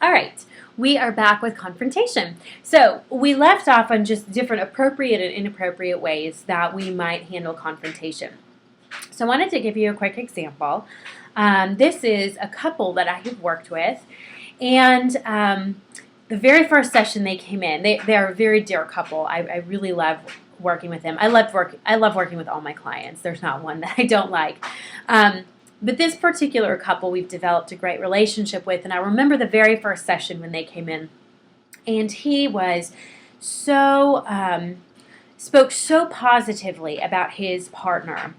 All right, we are back with confrontation. So we left off on just different appropriate and inappropriate ways that we might handle confrontation. So I wanted to give you a quick example. This is a couple that I have worked with, and the very first session they came in, they're a very dear couple. I really love working with them. I love working with all my clients. There's not one that I don't like. But this particular couple we've developed a great relationship with, and I remember the very first session when they came in, and he was so spoke so positively about his partner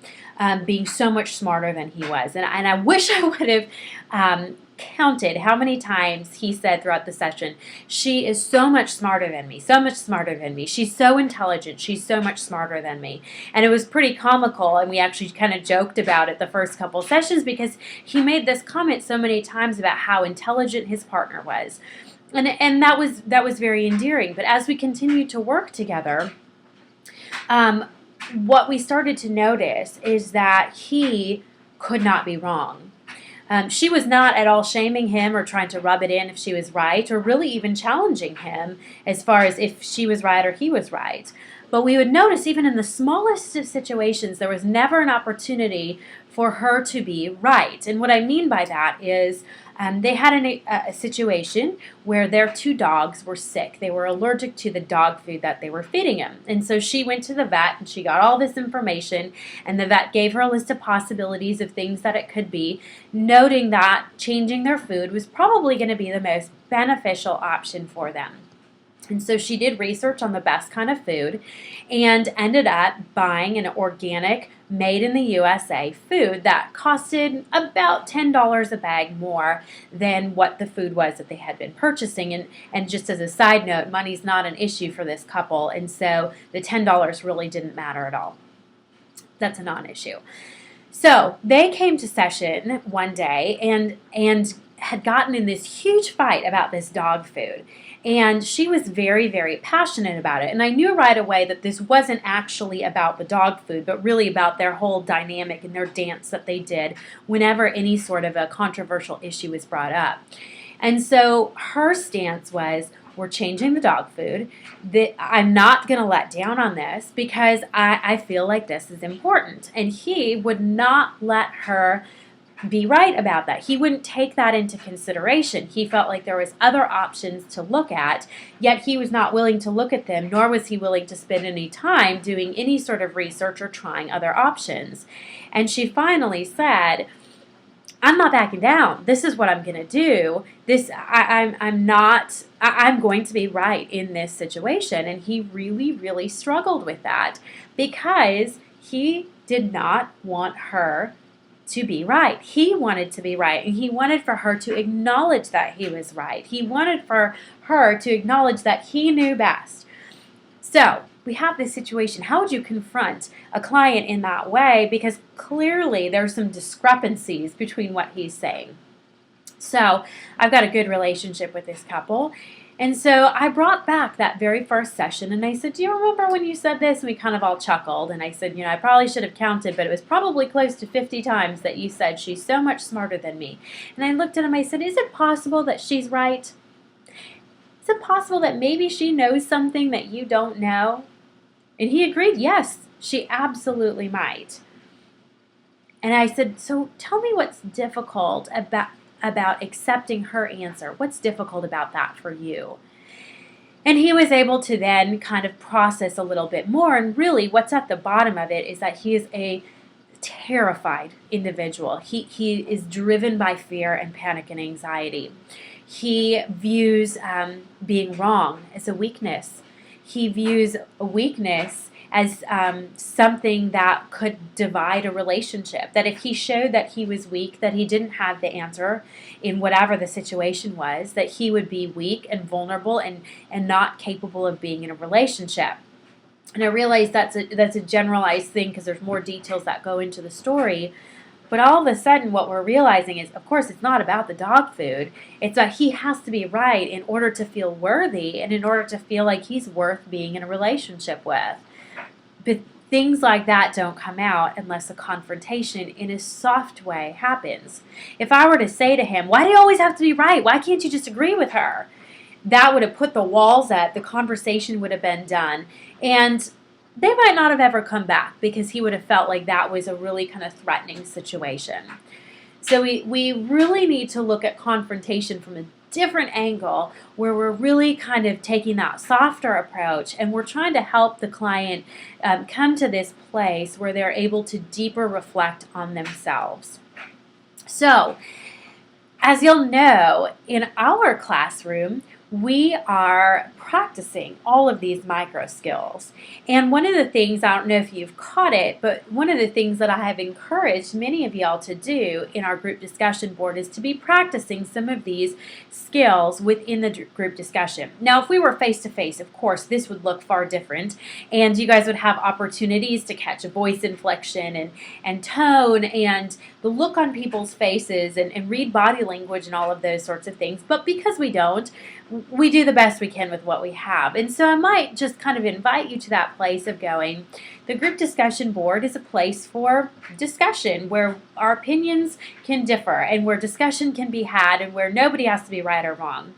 being so much smarter than he was, and I wish I would have counted how many times he said throughout the session, "She is so much smarter than me, so much smarter than me. She's so intelligent. She's so much smarter than me." And it was pretty comical, and we actually kind of joked about it the first couple sessions because he made this comment so many times about how intelligent his partner was. And that was very endearing. But as we continued to work together, what we started to notice is that he could not be wrong. She was not at all shaming him or trying to rub it in if she was right, or really even challenging him as far as if she was right or he was right. But we would notice even in the smallest of situations, there was never an opportunity for her to be right. And what I mean by that is they had a situation where their two dogs were sick. They were allergic to the dog food that they were feeding them. And so she went to the vet and she got all this information, and the vet gave her a list of possibilities of things that it could be, noting that changing their food was probably going to be the most beneficial option for them. And so she did research on the best kind of food and ended up buying an organic, made in the USA food that costed about $10 a bag more than what the food was that they had been purchasing. And just as a side note, money's not an issue for this couple, and so the $10 really didn't matter at all. That's a non-issue. So they came to session one day and had gotten in this huge fight about this dog food. And she was very, very passionate about it. And I knew right away that this wasn't actually about the dog food, but really about their whole dynamic and their dance that they did whenever any sort of a controversial issue was brought up. And so her stance was, we're changing the dog food. I'm not going to let down on this because I feel like this is important. And he would not let her be right about that. He wouldn't take that into consideration. He felt like there was other options to look at, yet he was not willing to look at them, nor was he willing to spend any time doing any sort of research or trying other options. And she finally said, I'm not backing down. This is what I'm going to do. I'm going to be right in this situation. And he really, really struggled with that because he did not want her to be right. He wanted to be right, and he wanted for her to acknowledge that he was right. He wanted for her to acknowledge that he knew best. So we have this situation. How would you confront a client in that way? Because clearly there's some discrepancies between what he's saying. So I've got a good relationship with this couple. And so I brought back that very first session, and I said, do you remember when you said this? And we kind of all chuckled, and I said, I probably should have counted, but it was probably close to 50 times that you said, she's so much smarter than me. And I looked at him, I said, is it possible that she's right? Is it possible that maybe she knows something that you don't know? And he agreed, yes, she absolutely might. And I said, so tell me what's difficult about accepting her answer. What's difficult about that for you? And he was able to then kind of process a little bit more. And really what's at the bottom of it is that he is a terrified individual. He is driven by fear and panic and anxiety. He views being wrong as a weakness. He views a weakness as something that could divide a relationship. That if he showed that he was weak, that he didn't have the answer in whatever the situation was, that he would be weak and vulnerable and not capable of being in a relationship. And I realize that's a generalized thing because there's more details that go into the story. But all of a sudden what we're realizing is, of course, it's not about the dog food. It's that he has to be right in order to feel worthy and in order to feel like he's worth being in a relationship with. But Things like that don't come out unless a confrontation in a soft way happens. If I were to say to him, "Why do you always have to be right? Why can't you just agree with her?" That would have put the walls up. The conversation would have been done. And they might not have ever come back because he would have felt like that was a really kind of threatening situation. So we really need to look at confrontation from a different angle where we're really kind of taking that softer approach and we're trying to help the client come to this place where they're able to deeper reflect on themselves. So, as you'll know, in our classroom, we are practicing all of these micro skills. And one of the things, I don't know if you've caught it, but one of the things that I have encouraged many of y'all to do in our group discussion board is to be practicing some of these skills within the group discussion. Now, if we were face to face, of course, this would look far different, and you guys would have opportunities to catch a voice inflection and tone and the look on people's faces and read body language and all of those sorts of things. But because we don't, we do the best we can with what we have. And so I might just kind of invite you to that place of going, the group discussion board is a place for discussion where our opinions can differ and where discussion can be had and where nobody has to be right or wrong.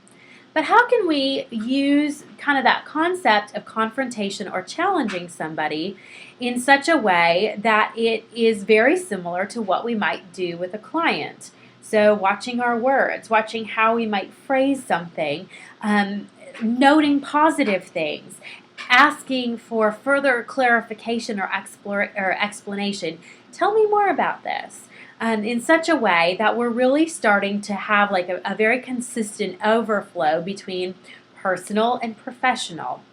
But how can we use kind of that concept of confrontation or challenging somebody in such a way that it is very similar to what we might do with a client? So watching our words, watching how we might phrase something, noting positive things, asking for further clarification or explanation. Tell me more about this. In such a way that we're really starting to have like a very consistent overflow between personal and professional.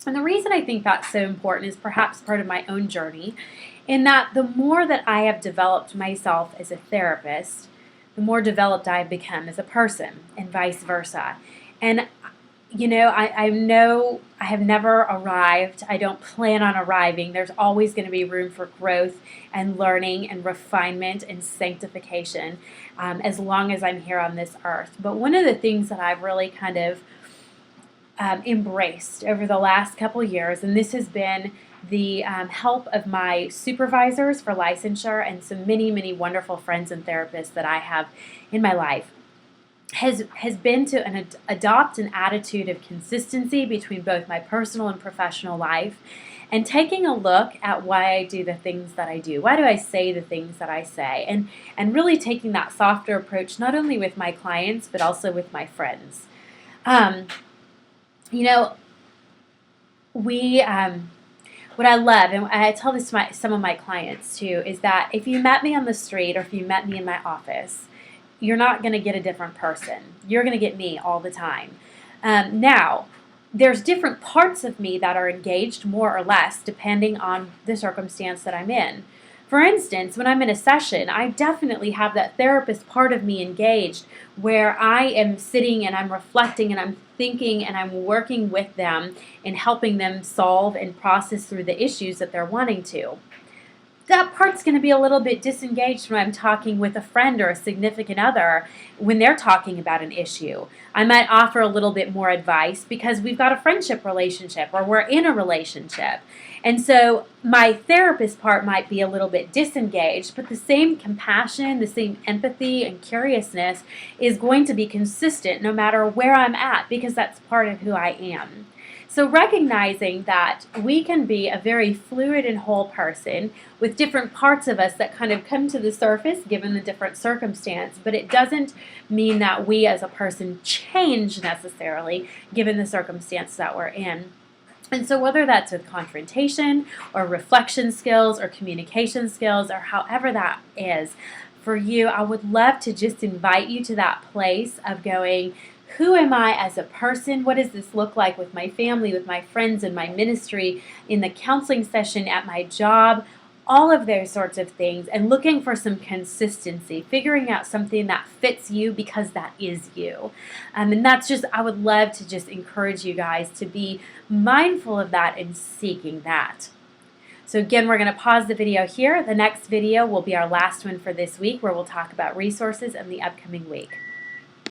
And the reason I think that's so important is perhaps part of my own journey, in that the more that I have developed myself as a therapist, the more developed I have become as a person, and vice versa. And you know, I know I have never arrived. I don't plan on arriving. There's always going to be room for growth and learning and refinement and sanctification as long as I'm here on this earth. But one of the things that I've really kind of embraced over the last couple years, and this has been the help of my supervisors for licensure and some many wonderful friends and therapists that I have in my life, has been to adopt an attitude of consistency between both my personal and professional life, and taking a look at why I do the things that I do. Why do I say the things that I say? And really taking that softer approach, not only with my clients, but also with my friends. You know, what I love, and I tell this to some of my clients too, is that if you met me on the street or if you met me in my office, you're not going to get a different person. You're going to get me all the time. Now, there's different parts of me that are engaged more or less depending on the circumstance that I'm in. For instance, when I'm in a session, I definitely have that therapist part of me engaged where I am sitting and I'm reflecting and I'm thinking and I'm working with them and helping them solve and process through the issues that they're wanting to. That part's going to be a little bit disengaged when I'm talking with a friend or a significant other when they're talking about an issue. I might offer a little bit more advice because we've got a friendship relationship or we're in a relationship. And so my therapist part might be a little bit disengaged, but the same compassion, the same empathy and curiousness is going to be consistent no matter where I'm at because that's part of who I am. So recognizing that we can be a very fluid and whole person with different parts of us that kind of come to the surface given the different circumstance, but it doesn't mean that we as a person change necessarily given the circumstance that we're in. And so whether that's with confrontation or reflection skills or communication skills or however that is for you, I would love to just invite you to that place of going, who am I as a person? What does this look like with my family, with my friends, in my ministry, in the counseling session, at my job? All of those sorts of things, and looking for some consistency, figuring out something that fits you because that is you. And that's just, I would love to just encourage you guys to be mindful of that and seeking that. So again, we're going to pause the video here. The next video will be our last one for this week where we'll talk about resources in the upcoming week.